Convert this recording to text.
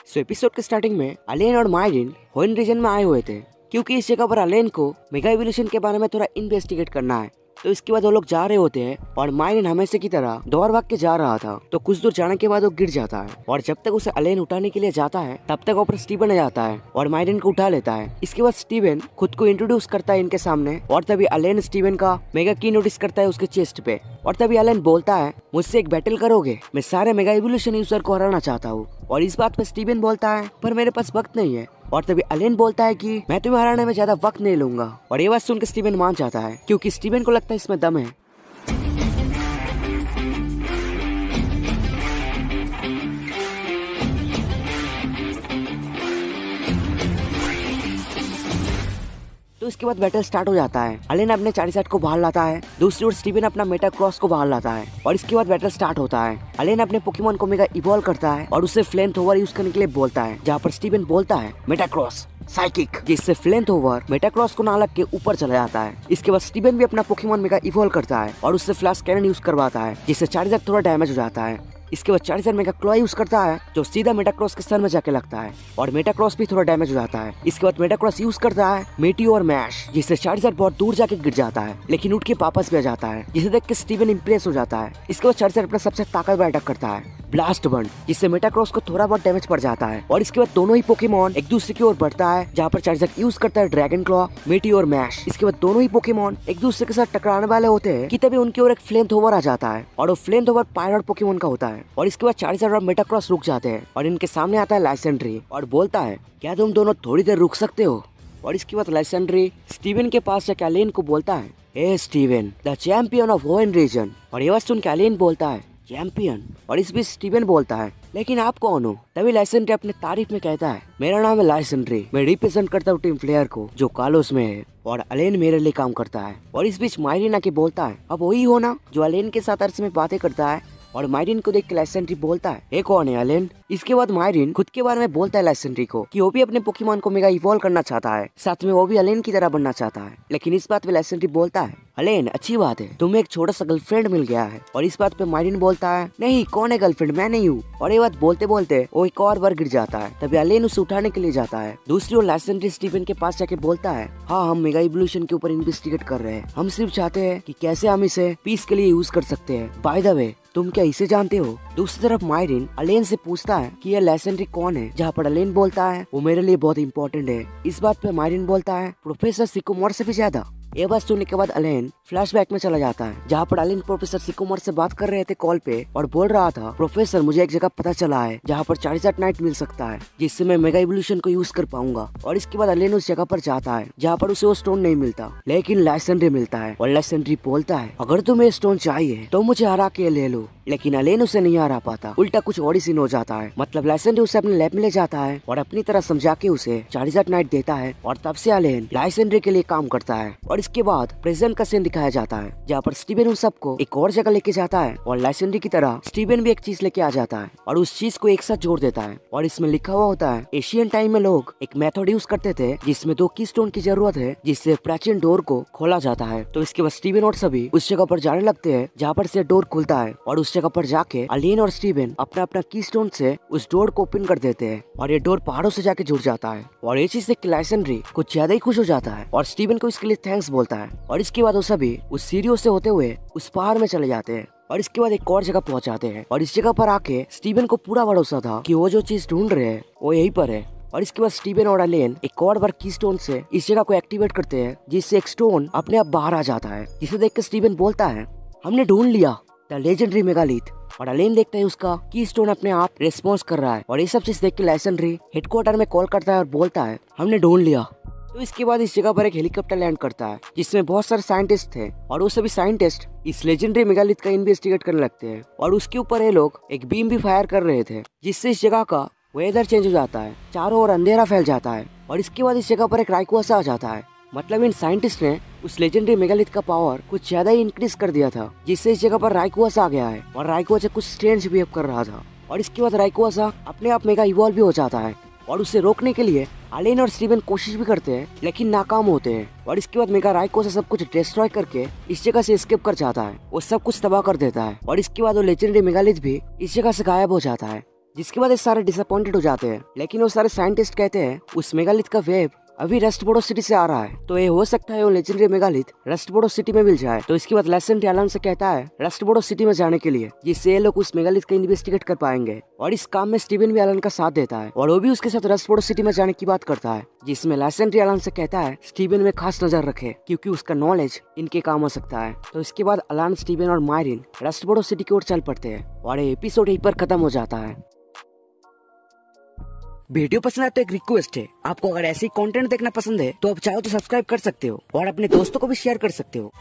Episode के starting में अलेन और मायरिन होइन रीजन में आए हुए थे क्योंकि इस जगह पर अलेन को मेगा इवोल्यूशन के बारे में थोड़ा इन्वेस्टिगेट करना है। तो इसके बाद वो लोग जा रहे होते हैं और मायरिन हमेशा की तरह दौड़ भाग के जा रहा था। तो कुछ दूर जाने के बाद वो गिर जाता है और जब तक उसे अलेन उठाने के लिए जाता है तब तक ऊपर स्टीवन आ जाता है और मायरिन को उठा लेता है। इसके बाद स्टीवन खुद को इंट्रोड्यूस करता है इनके सामने और तभी अलेन स्टीवन का मेगा की नोटिस करता है उसके चेस्ट पे। और तभी अलेन बोलता है, मुझसे एक बैटल करोगे? मैं सारे मेगा इवोल्यूशन यूजर को हराना चाहता हूँ। और इस बात पे स्टीवन बोलता है, पर मेरे पास वक्त नहीं है। और तभी अलेन बोलता है कि मैं तुम्हें हराने में ज्यादा वक्त नहीं लूंगा। और ये बात सुनकर स्टीवन मान जाता है क्योंकि स्टीवन को लगता है इसमें दम है। तो इसके बाद बैटल स्टार्ट हो जाता है। अलेन अपने चारिज़ार्ड को बाहर लाता है, दूसरी ओर स्टीवन अपना मेटाक्रॉस को बाहर लाता है और इसके बाद बैटल स्टार्ट होता है। अलेन अपने पोकेमॉन को मेगा इवॉल्व करता है और उसे फ्लेमथ्रोवर यूज करने के लिए बोलता है, जहाँ पर स्टीवन बोलता है मेटाक्रॉस साइकिक, जिससे फ्लेमथ्रोवर मेटाक्रॉस को नालक के ऊपर चला जाता है। इसके बाद स्टीवन भी अपना पोकेमॉन मेगा इवॉल्व करता है और उससे फ्लैश कैनन यूज करवाता है, जिससे चारिज़ार्ड थोड़ा डैमेज हो जाता है। इसके बाद चारिज़ार्ड मेगा क्लॉ यूज करता है जो सीधा मेटाक्रॉस के सर में जाके लगता है और मेटाक्रॉस भी थोड़ा डैमेज हो जाता है। इसके बाद मेटाक्रॉस यूज करता है मेटियोर मैश, जिससे चारिज़ार्ड बहुत दूर जाके गिर जाता है लेकिन उठ के वापस भी आ जाता है, जिसे देख के स्टीवन इंप्रेस हो जाता है। इसके बाद चारिज़ार्ड अपना सबसे ताकतवर अटैक करता है ब्लास्ट बर्न, जिससे मेटाक्रॉस को थोड़ा बहुत डैमेज पड़ जाता है। और इसके बाद दोनों ही पोकेमॉन एक दूसरे की ओर बढ़ता है, जहाँ पर चारिज़ार्ड यूज करता है ड्रैगन क्लॉ, मेटियोर मैश। इसके बाद दोनों ही पोकेमॉन एक दूसरे के साथ टकराने वाले होते हैं कि तभी उनकी ओर एक फ्लेमथ्रोवर आ जाता है और वो फ्लेमथ्रोवर पायलट पोकेमॉन का होता है। और इसके बाद चारिज़ार्ड और मेटाक्रॉस रुक जाते हैं और इनके सामने आता है लाइसेंड्री और बोलता है, क्या तुम दोनों थोड़ी देर रुक सकते हो? और इसके बाद लाइसेंड्री स्टीवन के पास जाके अलेन को बोलता है, ए स्टीवन, द चैंपियन ऑफ होइन रीजन। और ये बात सुन के अलेन बोलता है, चैंपियन? और इस बीच स्टीवन बोलता है, लेकिन आप कौन हो? तभी लाइसेंड्री अपने तारीफ में कहता है, मेरा नाम है लाइसेंड्री, मैं रिप्रेजेंट करता हूँ टीम फ्लेयर को जो कालोस में है और अलेन मेरे लिए काम करता है। और इस बीच मायरिन आके बोलता है, अब वही हो ना जो अलेन के साथ अर्स में बातें करता है? और मायरिन को देख के लाइसेंड्री बोलता है, ये कौन है अलेन? इसके बाद मायरिन खुद के बारे में बोलता है लाइसेंड्री को कि वो भी अपने पोकेमॉन को मेगा इवॉल्व करना चाहता है, साथ में वो भी अलेन की तरह बनना चाहता है। लेकिन इस बात पे लाइसेंड्री बोलता है, अलेन अच्छी बात है, तुम्हें एक छोटा सा गर्लफ्रेंड मिल गया है। और इस बात पे मायरिन बोलता है, नहीं, कौन है गर्लफ्रेंड? मैं नहीं हूँ। और ये बात बोलते बोलते वो एक और बार गिर जाता है। तभी अलेन उसे उठाने के लिए जाता है। दूसरी ओर लाइसेंड्री स्टीवन के पास जाके बोलता है, हाँ, हम मेगा इवोल्यूशन के ऊपर इन्वेस्टिगेट कर रहे हैं। हम सिर्फ चाहते हैं कि कैसे हम इसे पीस के लिए यूज कर सकते हैं। बाय द वे, तुम क्या इसे जानते हो? दूसरी तरफ मायरिन अलेन से पूछता है कि यह लाइसेंड्री कौन है, जहाँ पर अलेन बोलता है, वो मेरे लिए बहुत इंपॉर्टेंट है। इस बात पे मायरिन बोलता है, प्रोफेसर सिकुमोर से भी ज्यादा। ये बात सुनने के बाद अलेन फ्लैशबैक में चला जाता है, जहाँ पर अलेन प्रोफेसर सिकुमोर से बात कर रहे थे कॉल पे और बोल रहा था, प्रोफेसर, मुझे एक जगह पता चला है जहाँ पर चारिज़ार्ड नाइट मिल सकता है, जिससे मैं मेगा इवोल्यूशन को यूज कर पाऊंगा। और इसके बाद अलेन उस जगह पर जाता है जहाँ पर उसे वो स्टोन नहीं मिलता, लेकिन लाइसेंड्री मिलता है। और लाइसेंड्री बोलता है, अगर तुम्हें स्टोन चाहिए तो मुझे हरा के ले लो। लेकिन अलेन उसे नहीं हरा पाता, उल्टा कुछ और ही सीन हो जाता है। मतलब लाइसेंड्री उसे अपने लैब में ले जाता है और अपनी तरह समझा के उसे चारिज़ार्ड नाइट देता है और तब से अलेन लाइसेंड्री के लिए काम करता है। और इसके बाद प्रेजेंट का सीन दिखाया जाता है, जहाँ पर स्टीवन उन सबको एक और जगह लेके जाता है और लाइसेंड्री की तरह स्टीवन भी एक चीज लेके आ जाता है और उस चीज को एक साथ जोड़ देता है। और इसमें लिखा हुआ होता है, एशियन टाइम में लोग एक मेथड यूज करते थे जिसमें 2 कीस्टोन की जरूरत है, जिससे प्राचीन डोर को खोला जाता है। तो इसके बाद स्टीवन और सभी उस जगह पर जाने लगते हैं जहाँ पर से डोर खुलता है और उस जगह पर जाके अलेन और स्टीवन अपना अपना कीस्टोन से उस डोर को ओपन कर देते हैं और ये डोर पहाड़ों से जाके जुड़ जाता है। और ये चीज देख के लाइसेंड्री कुछ ज्यादा ही खुश हो जाता है और स्टीवन को इसके लिए थैंक्स बोलता है। और इसके बाद वो सभी उस सीढ़ियों से होते हुए उस पहाड़ में चले जाते हैं और इसके बाद एक और जगह पहुंच जाते हैं। और इस जगह पर आके स्टीवन को पूरा भरोसा था कि वो जो चीज ढूंढ रहे हैं वो यहीं पर है। और इसके बाद स्टीवन और अलेन एक और बार कीस्टोन से इस जगह को एक्टिवेट करते हैं, जिससे एक स्टोन अपने आप बाहर आ जाता है, जिसे देख के स्टीवन बोलता है, हमने ढूंढ लिया द लेजेंडरी मेगालिथ। और अलेन देखता है उसका कीस्टोन अपने आप रिस्पॉन्स कर रहा है। और ये सब चीज देख के लाइसेंड्री हेडक्वार्टर में कॉल करता है और बोलता है, हमने ढूंढ लिया। तो इसके बाद इस जगह पर एक हेलीकॉप्टर लैंड करता है, जिसमें बहुत सारे साइंटिस्ट थे और वो सभी साइंटिस्ट इस लेजेंडरी मेगालिथ का इन्वेस्टिगेट करने लगते हैं। और उसके ऊपर ये लोग एक बीम भी फायर कर रहे थे, जिससे इस जगह का वेदर चेंज हो जाता है, चारों ओर अंधेरा फैल जाता है। और इसके बाद इस जगह पर एक राइकुआसा आ जाता है। मतलब इन साइंटिस्ट ने उस लेजेंडरी मेगालिथ का पावर कुछ ज्यादा ही इंक्रीज कर दिया था, जिससे इस जगह पर राइकुआसा आ गया है और राइकुआसा कुछ स्ट्रेंज बिहेव कर रहा था। और इसके बाद राइकुआसा अपने आप मेगा इवॉल्व भी हो जाता है और उसे रोकने के लिए अलेन और स्टीवन कोशिश भी करते हैं लेकिन नाकाम होते हैं। और इसके बाद मेगा राइको से सब कुछ डिस्ट्रॉय करके इस जगह से एस्केप कर जाता है, वो सब कुछ तबाह कर देता है। और इसके बाद वो लेजेंडरी मेगालिथ भी इस जगह से गायब हो जाता है। जिसके बाद ये सारे डिसअपॉइंटेड हो जाते हैं। लेकिन वो सारे साइंटिस्ट कहते हैं उस मेगालिथ का वेब अभी रस्टबोरो सिटी से आ रहा है, तो ये हो सकता है वो लेजेंडरी मेगालिथ रस्टबोरो सिटी में मिल जाए। तो इसके बाद लेसेंट एलन से कहता है रस्टबोरो सिटी में जाने के लिए, जिससे ये लोग उस मेगालिथ का इन्वेस्टिगेट कर पाएंगे। और इस काम में स्टीवन भी एलन का साथ देता है और वो भी उसके साथ रस्टबोरो सिटी में जाने की बात करता है, जिसमें लेसेंट एलन से कहता है स्टीवन में खास नजर रखे क्योंकि उसका नॉलेज इनके काम हो सकता है। तो इसके बाद अलान, स्टीवन और मायरिन रस्टबोरो सिटी की ओर चल पड़ते हैं और ये एपिसोड यहीं पर खत्म हो जाता है। वीडियो पसंद आए तो एक रिक्वेस्ट है, आपको अगर ऐसी कंटेंट देखना पसंद है तो आप चाहो तो सब्सक्राइब कर सकते हो और अपने दोस्तों को भी शेयर कर सकते हो।